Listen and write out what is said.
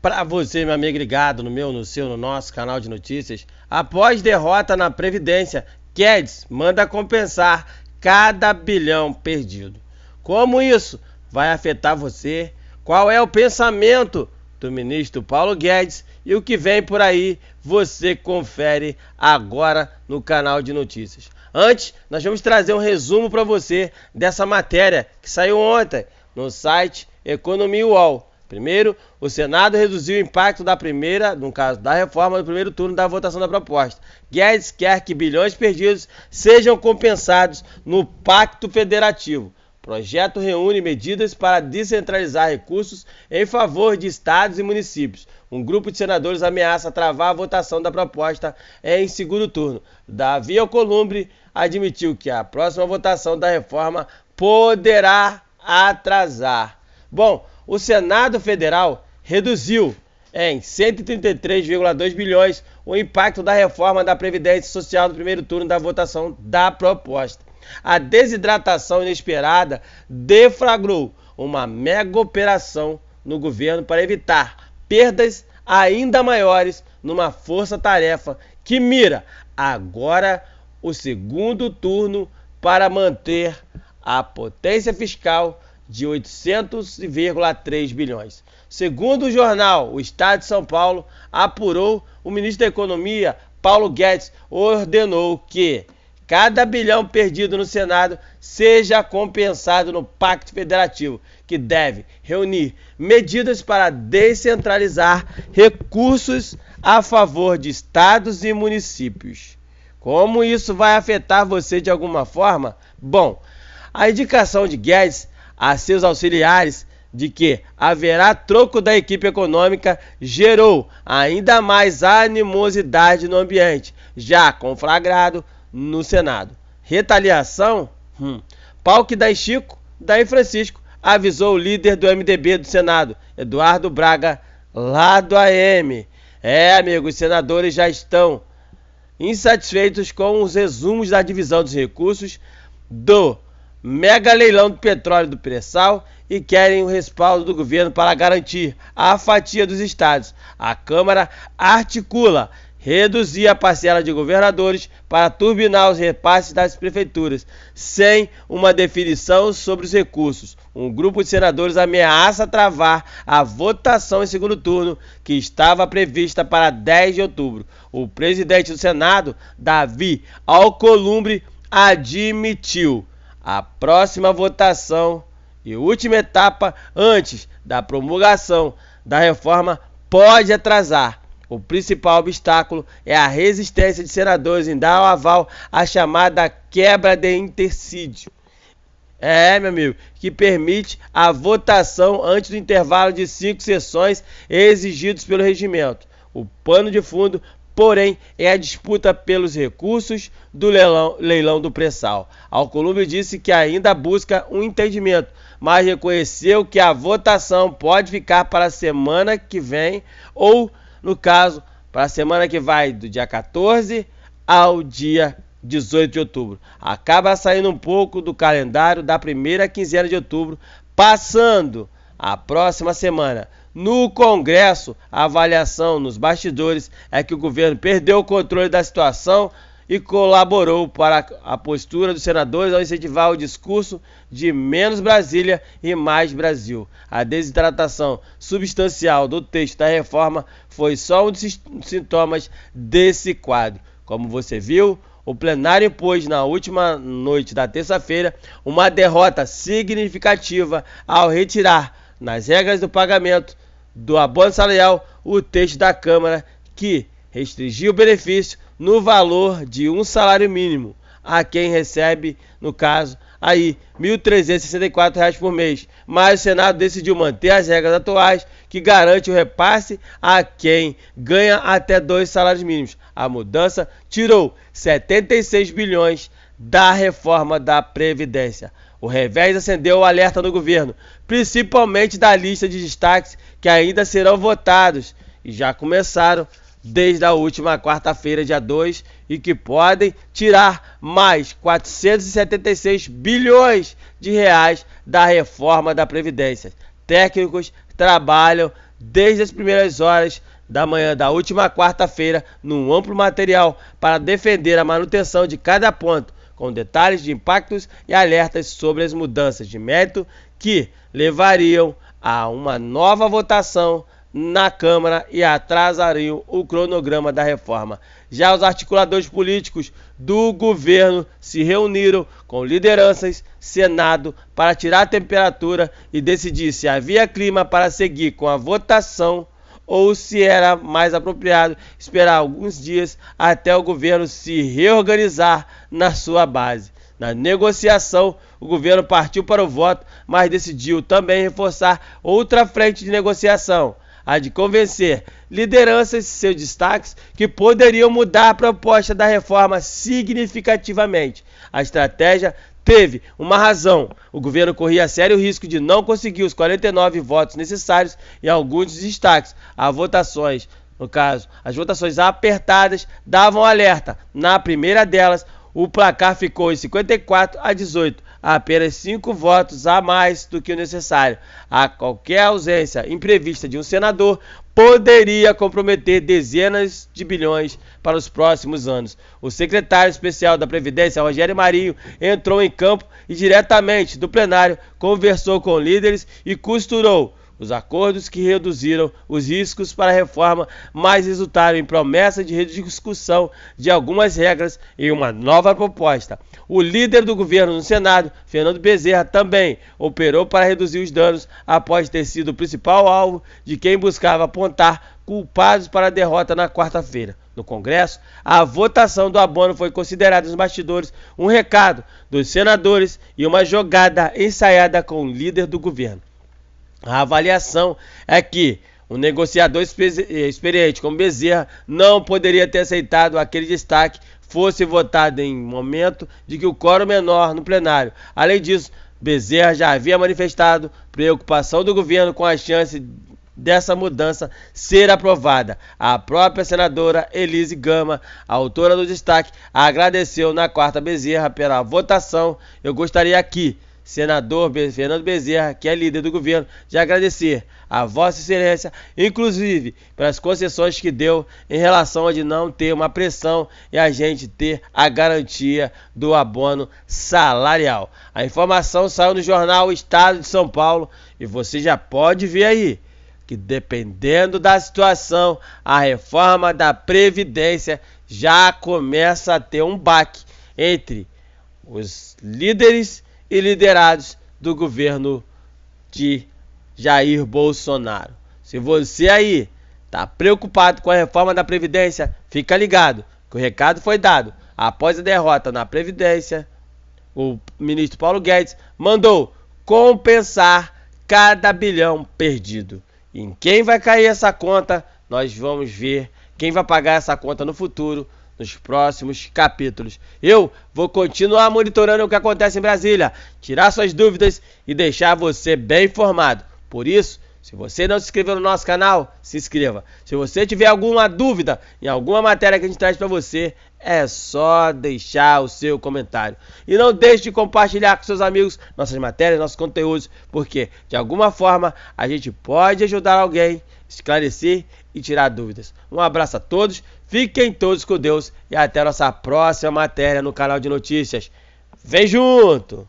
Para você, meu amigo ligado no meu, no seu, no nosso canal de notícias, após derrota na Previdência, Guedes manda compensar cada bilhão perdido. Como isso vai afetar você? Qual é o pensamento do ministro Paulo Guedes e o que vem por aí? Você confere agora no canal de notícias. Antes, nós vamos trazer um resumo para você dessa matéria que saiu ontem no site Economia UOL. Primeiro, o Senado reduziu o impacto da primeira, no caso da reforma do primeiro turno da votação da proposta. Guedes quer que bilhões perdidos sejam compensados no Pacto Federativo. O projeto reúne medidas para descentralizar recursos em favor de estados e municípios. Um grupo de senadores ameaça travar a votação da proposta em segundo turno. Davi Alcolumbre admitiu que a próxima votação da reforma poderá atrasar. Bom, o Senado Federal reduziu em 133,2 bilhões o impacto da reforma da Previdência Social no primeiro turno da votação da proposta. A desidratação inesperada deflagrou uma mega operação no governo para evitar perdas ainda maiores numa força-tarefa que mira agora o segundo turno para manter a potência fiscal de 800,3 bilhões. Segundo o jornal O Estado de São Paulo, apurou, o ministro da Economia, Paulo Guedes, ordenou que cada bilhão perdido no Senado seja compensado no Pacto Federativo, que deve reunir medidas para descentralizar recursos a favor de estados e municípios. Como isso vai afetar você de alguma forma? Bom, a indicação de Guedes a seus auxiliares de que haverá troco da equipe econômica gerou ainda mais animosidade no ambiente, já conflagrado no Senado. Retaliação? Pau que dá Chico, dá Francisco, avisou o líder do MDB do Senado, Eduardo Braga, lá do AM. Amigos, os senadores já estão insatisfeitos com os resumos da divisão dos recursos do mega leilão do petróleo do pré-sal e querem o respaldo do governo para garantir a fatia dos estados. A Câmara articula reduzir a parcela de governadores para turbinar os repasses das prefeituras, sem uma definição sobre os recursos. Um grupo de senadores ameaça travar a votação em segundo turno, que estava prevista para 10 de outubro. O presidente do Senado, Davi Alcolumbre, admitiu a próxima votação e última etapa antes da promulgação da reforma pode atrasar. O principal obstáculo é a resistência de senadores em dar o aval à chamada quebra de interstício. Meu amigo, que permite a votação antes do intervalo de 5 sessões exigidos pelo regimento. O pano de fundo, porém, é a disputa pelos recursos do leilão do pré-sal. Alcolumbre disse que ainda busca um entendimento, mas reconheceu que a votação pode ficar para a semana que vem ou, no caso, para a semana que vai do dia 14 ao dia 18 de outubro. Acaba saindo um pouco do calendário da primeira quinzena de outubro, passando a próxima semana. No Congresso, a avaliação nos bastidores é que o governo perdeu o controle da situação e colaborou para a postura dos senadores ao incentivar o discurso de menos Brasília e mais Brasil. A desidratação substancial do texto da reforma foi só um dos sintomas desse quadro. Como você viu, o plenário impôs na última noite da terça-feira uma derrota significativa ao retirar, nas regras do pagamento do abono salarial, o texto da Câmara que restringiu o benefício no valor de um salário mínimo a quem recebe, no caso, aí R$ 1.364 por mês. Mas o Senado decidiu manter as regras atuais que garante o repasse a quem ganha até 2 salários mínimos. A mudança tirou 76 bilhões da reforma da Previdência. O revés acendeu o alerta no governo, principalmente da lista de destaques que ainda serão votados e já começaram desde a última quarta-feira, dia 2, e que podem tirar mais 476 bilhões de reais da reforma da Previdência. Técnicos trabalham desde as primeiras horas da manhã da última quarta-feira num amplo material para defender a manutenção de cada ponto, com detalhes de impactos e alertas sobre as mudanças de mérito que levariam a uma nova votação na Câmara e atrasariam o cronograma da reforma. Já os articuladores políticos do governo se reuniram com lideranças Senado para tirar a temperatura e decidir se havia clima para seguir com a votação ou se era mais apropriado esperar alguns dias até o governo se reorganizar na sua base. Na negociação, o governo partiu para o voto, mas decidiu também reforçar outra frente de negociação, a de convencer lideranças e seus destaques que poderiam mudar a proposta da reforma significativamente. A estratégia teve uma razão. O governo corria sério risco de não conseguir os 49 votos necessários em alguns destaques. As votações apertadas davam alerta. Na primeira delas, o placar ficou em 54-18, apenas 5 votos a mais do que o necessário. A qualquer ausência imprevista de um senador poderia comprometer dezenas de bilhões para os próximos anos. O secretário especial da Previdência, Rogério Marinho, entrou em campo e diretamente do plenário conversou com líderes e costurou os acordos que reduziram os riscos para a reforma, mas resultaram em promessa de rediscussão de algumas regras e uma nova proposta. O líder do governo no Senado, Fernando Bezerra, também operou para reduzir os danos após ter sido o principal alvo de quem buscava apontar culpados para a derrota na quarta-feira. No Congresso, a votação do abono foi considerada nos bastidores um recado dos senadores e uma jogada ensaiada com o líder do governo. A avaliação é que um negociador experiente como Bezerra não poderia ter aceitado aquele destaque fosse votado em momento de que o quórum menor no plenário. Além disso, Bezerra já havia manifestado preocupação do governo com a chance dessa mudança ser aprovada. A própria senadora Elise Gama, autora do destaque, agradeceu na quarta Bezerra pela votação. Eu gostaria aqui, senador Fernando Bezerra, que é líder do governo, de agradecer a Vossa Excelência, inclusive pelas concessões que deu em relação a de não ter uma pressão e a gente ter a garantia do abono salarial. A informação saiu no jornal Estado de São Paulo e você já pode ver aí que, dependendo da situação, a reforma da Previdência já começa a ter um baque entre os líderes e liderados do governo de Jair Bolsonaro. Se você aí está preocupado com a reforma da Previdência, fica ligado, que o recado foi dado. Após a derrota na Previdência, o ministro Paulo Guedes mandou compensar cada bilhão perdido. E em quem vai cair essa conta, nós vamos ver quem vai pagar essa conta no futuro, nos próximos capítulos. Eu vou continuar monitorando o que acontece em Brasília, tirar suas dúvidas e deixar você bem informado. Por isso, se você não se inscreveu no nosso canal, se inscreva. Se você tiver alguma dúvida em alguma matéria que a gente traz para você, é só deixar o seu comentário. E não deixe de compartilhar com seus amigos nossas matérias, nossos conteúdos, porque de alguma forma a gente pode ajudar alguém, esclarecer e tirar dúvidas. Um abraço a todos, fiquem todos com Deus e até a nossa próxima matéria no canal de notícias. Vem junto!